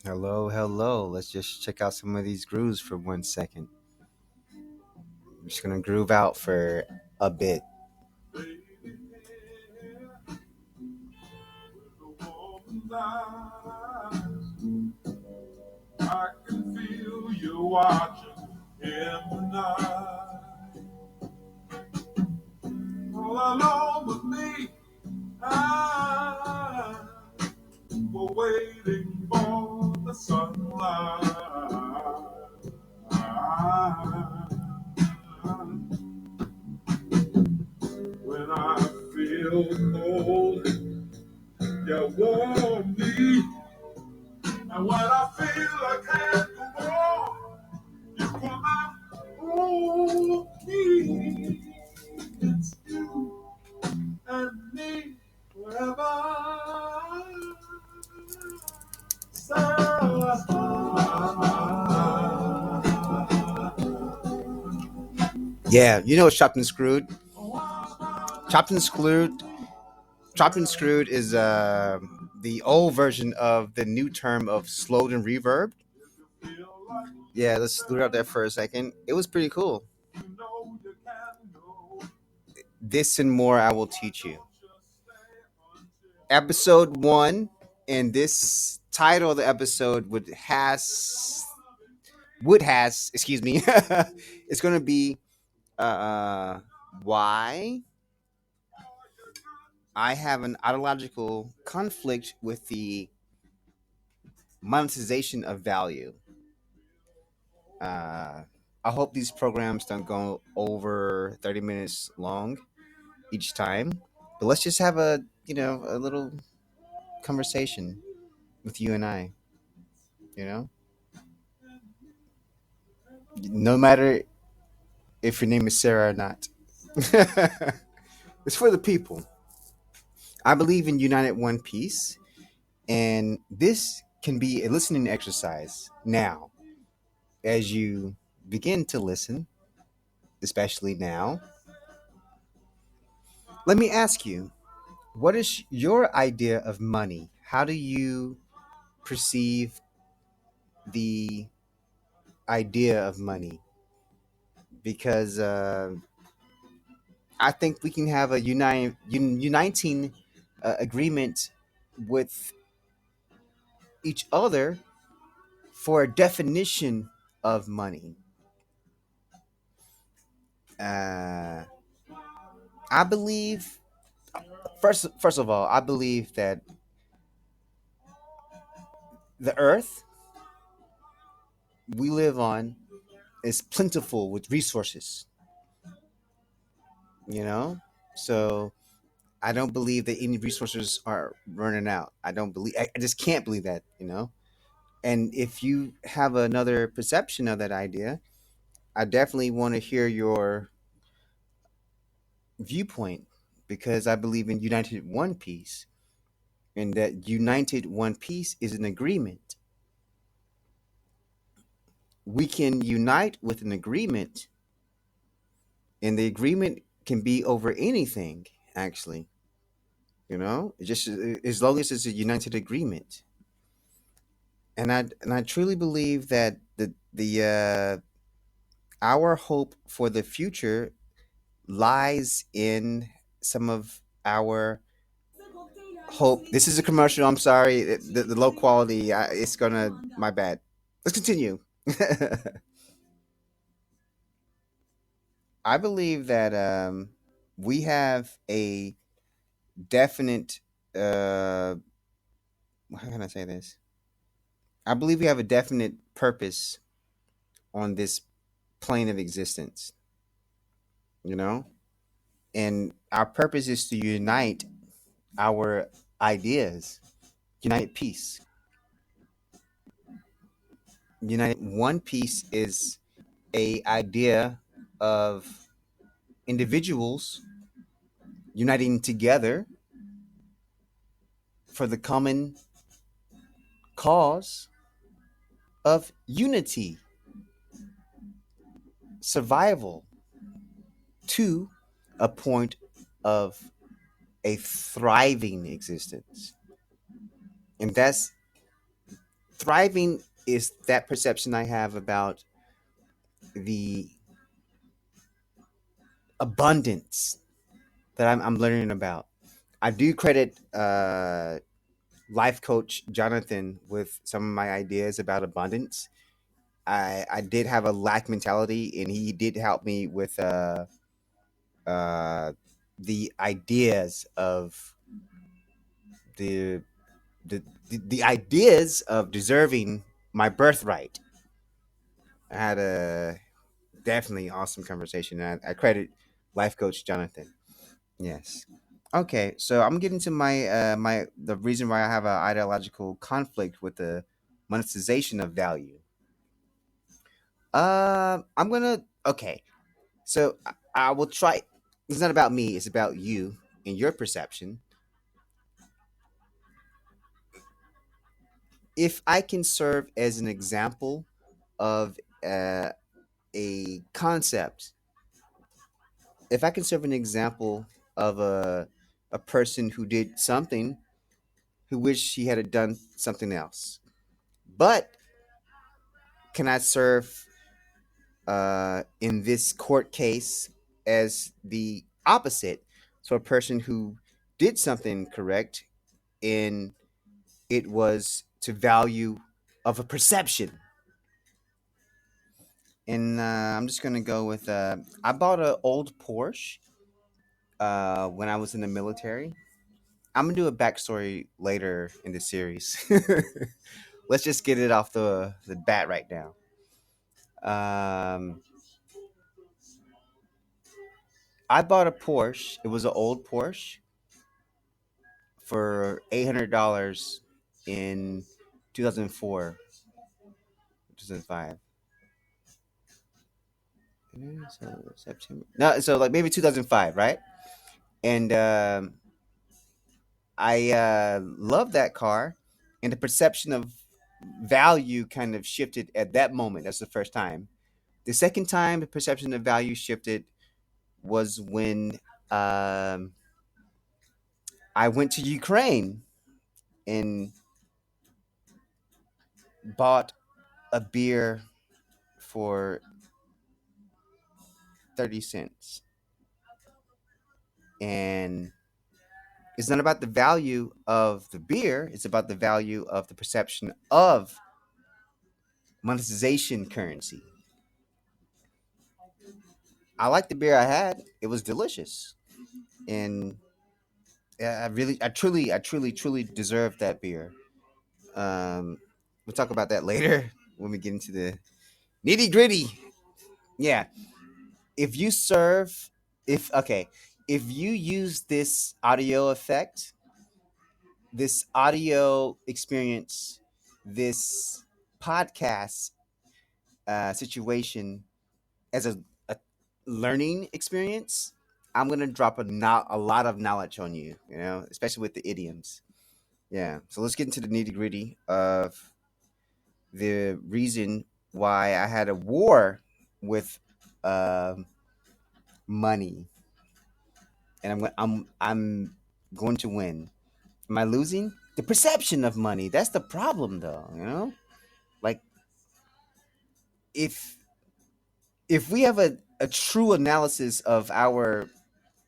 Hello, hello. Let's just check out some of these grooves for 1 second. I'm just gonna groove out for a bit. I can feel you watching in the night. All alone with me, I were waiting for the sunlight. When I feel cold, you warm me. And when I feel I can't go on, you come out for me. It's you and me forever. Yeah, you know Chopped and Screwed. Chopped and Screwed. Chopped and Screwed is the old version of the new term of slowed and reverb. Yeah, let's screw it up there for a second. It was pretty cool. This and more I will teach you. Episode 1, and this title of the episode would has excuse me. It's going to be why I have an ideological conflict with the monetization of value. Uh, I hope these programs don't go over 30 minutes long each time. But let's just have a little conversation with you and I, you know? No matter if your name is Sarah or not. It's for the people. I believe in United One Peace, and this can be a listening exercise now as you begin to listen, especially now. Let me ask you, what is your idea of money? How do you perceive the idea of money? Because I think we can have a uniting agreement with each other for a definition of money. Uh, I believe first of all, I believe that the earth we live on is plentiful with resources. You know, so I don't believe that any resources are running out. I don't believe. I just can't believe that. And if you have another perception of that idea, I definitely want to hear your viewpoint because I believe in United One Piece, and that United One Piece is an agreement. We can unite with an agreement, and the agreement can be over anything, actually. Just as long as it's a united agreement. And I truly believe that the our hope for the future lies in some of our hope. This is a commercial. I'm sorry. The low quality. It's gonna. My bad. Let's continue. I believe that we have a definite. How can I say this? I believe we have a definite purpose on this plane of existence. You know, and our purpose is to unite our ideas, unite peace. United One Piece is a idea of individuals uniting together for the common cause of unity, survival to a point of a thriving existence. And that's Thriving is that perception I have about the abundance that I'm learning about. I do credit life coach Jonathan with some of my ideas about abundance. I did have a lack mentality, and he did help me with uh, the ideas of the, the ideas of deserving my birthright. I had a definitely awesome conversation, and I credit life coach Jonathan. Yes. Okay, so I'm getting to my the reason why I have an ideological conflict with the monetization of value. I'm gonna okay. So I will try. It's not about me. It's about you and your perception. If I can serve as an example of a concept, if I can serve an example of a person who did something who wished he had done something else, but can I serve in this court case as the opposite? So a person who did something correct and it was to value of a perception. And I'm just gonna go with I bought an old Porsche when I was in the military. I'm gonna do a backstory later in the series. Let's just get it off the bat right now. Um, I bought a Porsche. It was an old Porsche for $800 in 2004, 2005. So September. No, so like maybe 2005, right? And I love that car, and the perception of value kind of shifted at that moment. That's the first time. The second time the perception of value shifted was when um, I went to Ukraine and bought a beer for 30 cents. And it's not about the value of the beer, it's about the value of the perception of monetization currency. I liked the beer I had, it was delicious. And yeah, I truly deserved that beer. We'll talk about that later when we get into the nitty gritty. Yeah, if you serve, if okay, if you use this audio effect, this audio experience, this podcast situation as a learning experience, I'm gonna drop a lot of knowledge on you. You know, especially with the idioms. Yeah. So let's get into the nitty gritty of the reason why I had a war with um money, and I'm going to win. Am I losing? The perception of money. That's the problem, though. You know, like if if we have a true analysis of our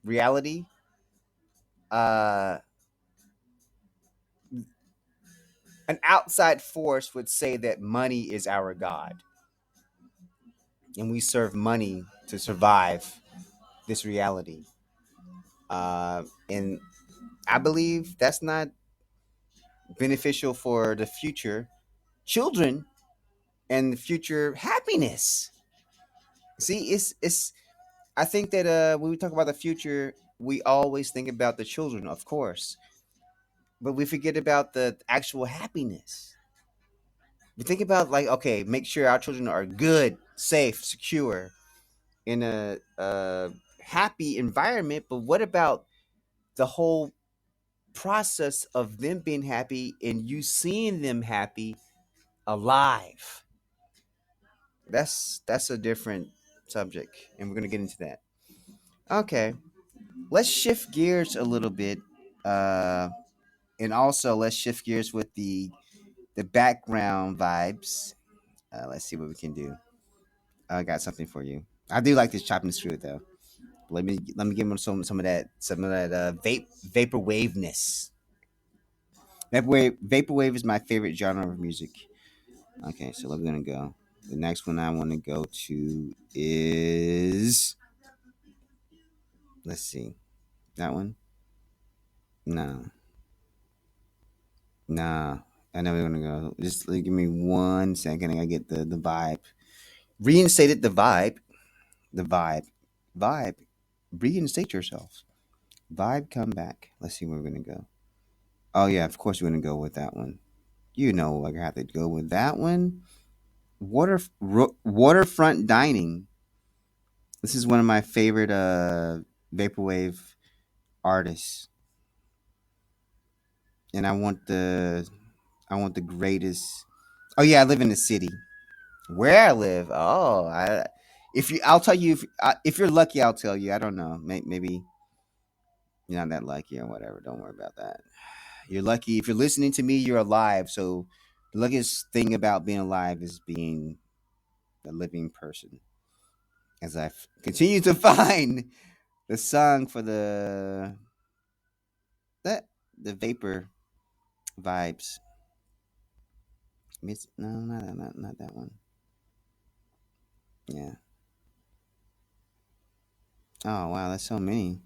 reality, uh, an outside force would say that money is our god, and we serve money to survive this reality. And I believe that's not beneficial for the future children and the future happiness. See, it's. I think that when we talk about the future, we always think about the children, of course, but we forget about the actual happiness. We think about like, okay, make sure our children are good, safe, secure, in a happy environment. But what about the whole process of them being happy and you seeing them happy, alive? That's a different subject, and we're gonna get into that. Okay, let's shift gears a little bit, and also let's shift gears with the background vibes. Let's see what we can do. I got something for you. I do like this chopping screw though. Let me give them some of that vapor waveness. Vaporwave is my favorite genre of music. Okay, so we're gonna go. The next one I want to go to is, let's see, that one. No, nah. I know we're gonna go. Just give me 1 second. I gotta get the vibe. Reinstated the vibe. The vibe. Reinstate yourself. Vibe, come back. Let's see where we're gonna go. Oh yeah, of course we're gonna go with that one. You know we're gonna have to go with that one. Waterfront dining. This is one of my favorite vaporwave artists, and I want the greatest. Oh yeah, I live in the city. Where I live, I'll tell you if you're lucky, I'll tell you. I don't know, maybe you're not that lucky or whatever. Don't worry about that. You're lucky if you're listening to me. You're alive. So the luckiest thing about being alive is being a living person. As I continue to find the song for that the vapor vibes. No, not that one. Yeah. Oh wow, that's so many.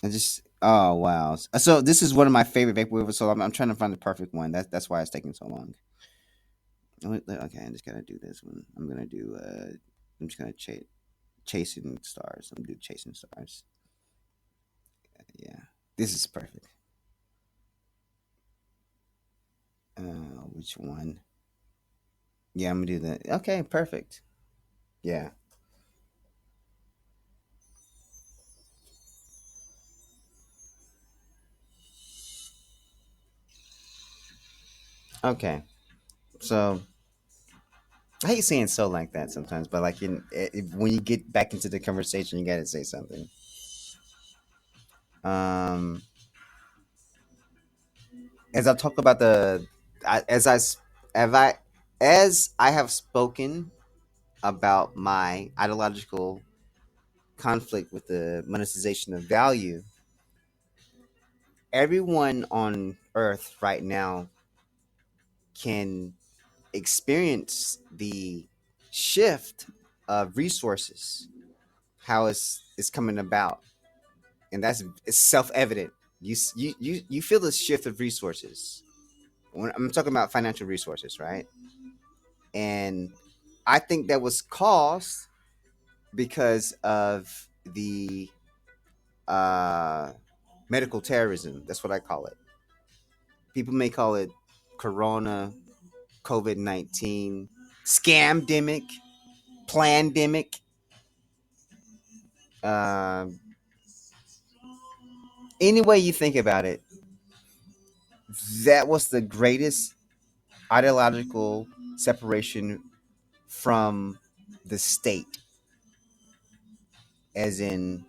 I just oh wow. So this is one of my favorite vaporwave. So I'm trying to find the perfect one. That's why it's taking so long. Okay, I'm just gonna do this one. I'm gonna do. I'm just gonna chasing stars. I'm gonna do chasing stars. Yeah, this is perfect. Which one? Yeah, I'm gonna do that. Okay, perfect. Yeah. Okay. So I hate saying so like that sometimes, but like when you get back into the conversation, you gotta say something. Um, as I talk about as as I as I have spoken about my ideological conflict with the monetization of value, everyone on Earth right now can experience the shift of resources, how it's coming about, and it's self evident. You feel the shift of resources. When I'm talking about financial resources, right? And I think that was caused because of the uh, medical terrorism. That's what I call it. People may call it Corona, COVID-19, scamdemic, plandemic. Uh, any way you think about it, that was the greatest ideological separation from the state, as in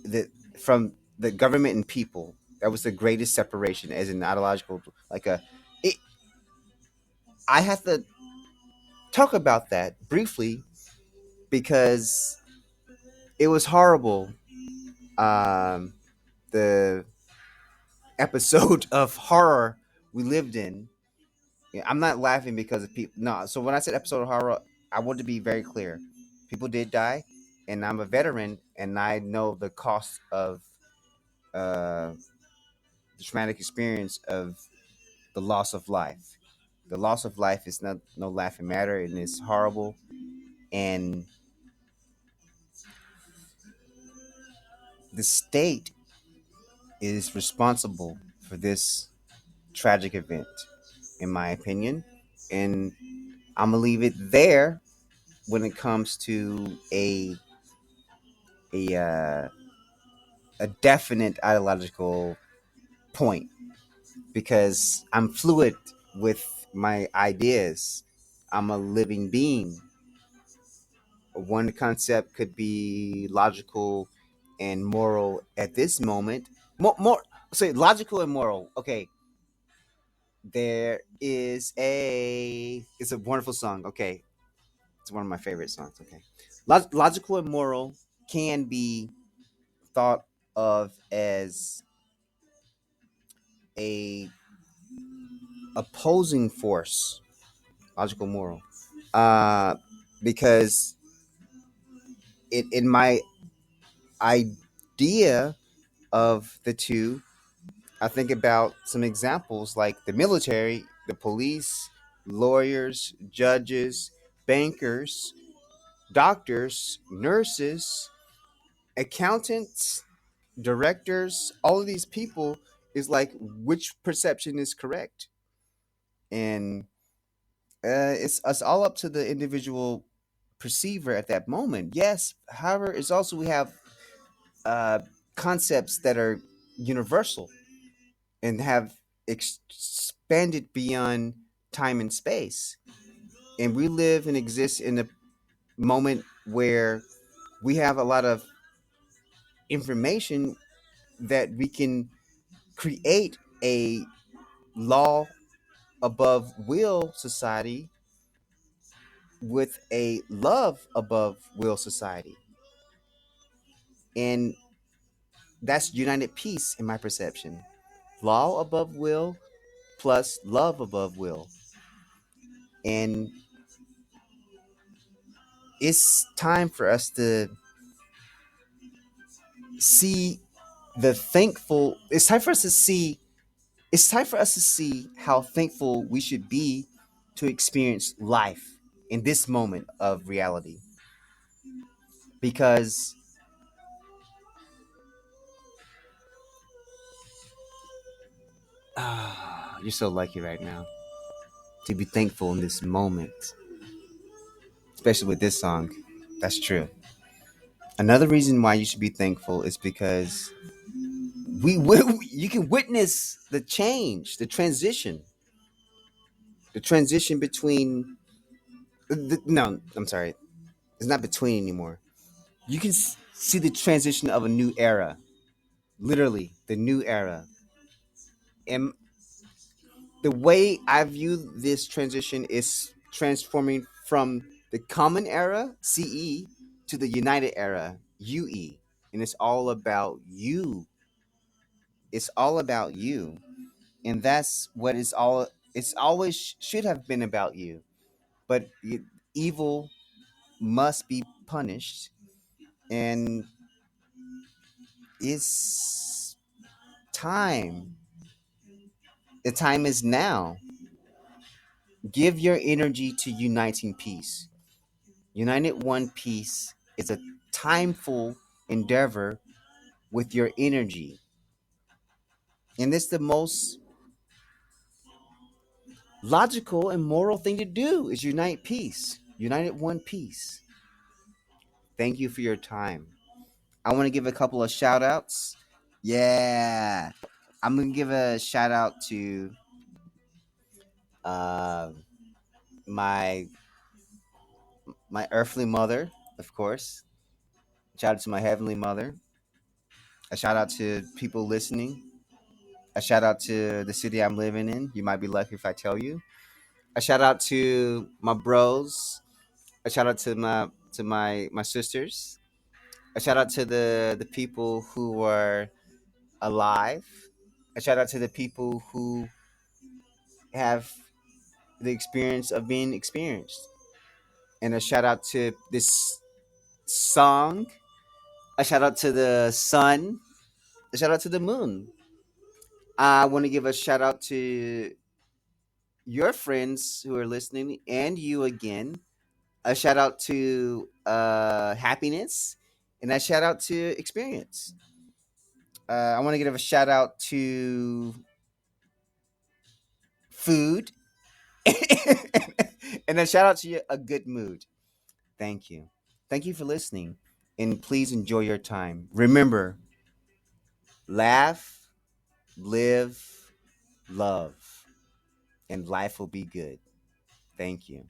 the from the government and people. That was the greatest separation, as in ideological. Like a, it, I have to talk about that briefly because it was horrible. Um, the episode of horror we lived in. Yeah, I'm not laughing because of people. No, so when I said episode of horror, I want to be very clear. People did die, and I'm a veteran, and I know the cost of uh, the traumatic experience of the loss of life. The loss of life is not no laughing matter, and it's horrible. And the state is responsible for this tragic event, in my opinion. And I'm gonna leave it there when it comes to a uh, a definite ideological point, because I'm fluid with my ideas. I'm a living being. One concept could be logical and moral at this moment. More say logical and moral. Okay, There is a. It's a wonderful song. Okay, it's one of my favorite songs. Okay, logical and moral can be thought of as a opposing force. Logical moral, uh, because in my idea of the two, I think about some examples like the military, the police, lawyers, judges, bankers, doctors, nurses, accountants, directors, all of these people is like which perception is correct. And it's all up to the individual perceiver at that moment. Yes, however, it's also we have uh, concepts that are universal and have expanded beyond time and space. And we live and exist in a moment where we have a lot of information that we can create a law above will society with a love above will society. And that's united peace in my perception. Law above will plus love above will. And it's time for us to see the thankful it's time for us to see how thankful we should be to experience life in this moment of reality, because you're so lucky right now to be thankful in this moment, especially with this song. That's true. Another reason why you should be thankful is because you can witness the change, the transition between no, I'm sorry, it's not between anymore. You can see the transition of a new era, literally the new era. And the way I view this transition is transforming from the common era, CE, to the united era, UE. And it's all about you. It's all about you. And that's what it's always should have been about you. But evil must be punished. And it's time. The time is now. Give your energy to uniting peace. United One Piece is a timeful endeavor with your energy. And it's the most logical and moral thing to do is unite peace. United One Piece. Thank you for your time. I want to give a couple of shout outs. Yeah. I'm going to give a shout out to uh, my my earthly mother, of course. Shout out to my heavenly mother. A shout out to people listening. A shout out to the city I'm living in. You might be lucky if I tell you. A shout out to my bros. A shout out to my sisters. A shout out to the people who are alive. A shout out to the people who have the experience of being experienced. And a shout out to this song. A shout out to the sun. A shout out to the moon. I want to give a shout out to your friends who are listening and you again. A shout out to happiness and a shout out to experience. I want to give a shout out to food and a shout out to a good mood. Thank you. Thank you for listening. And please enjoy your time. Remember, laugh, live, love, and life will be good. Thank you.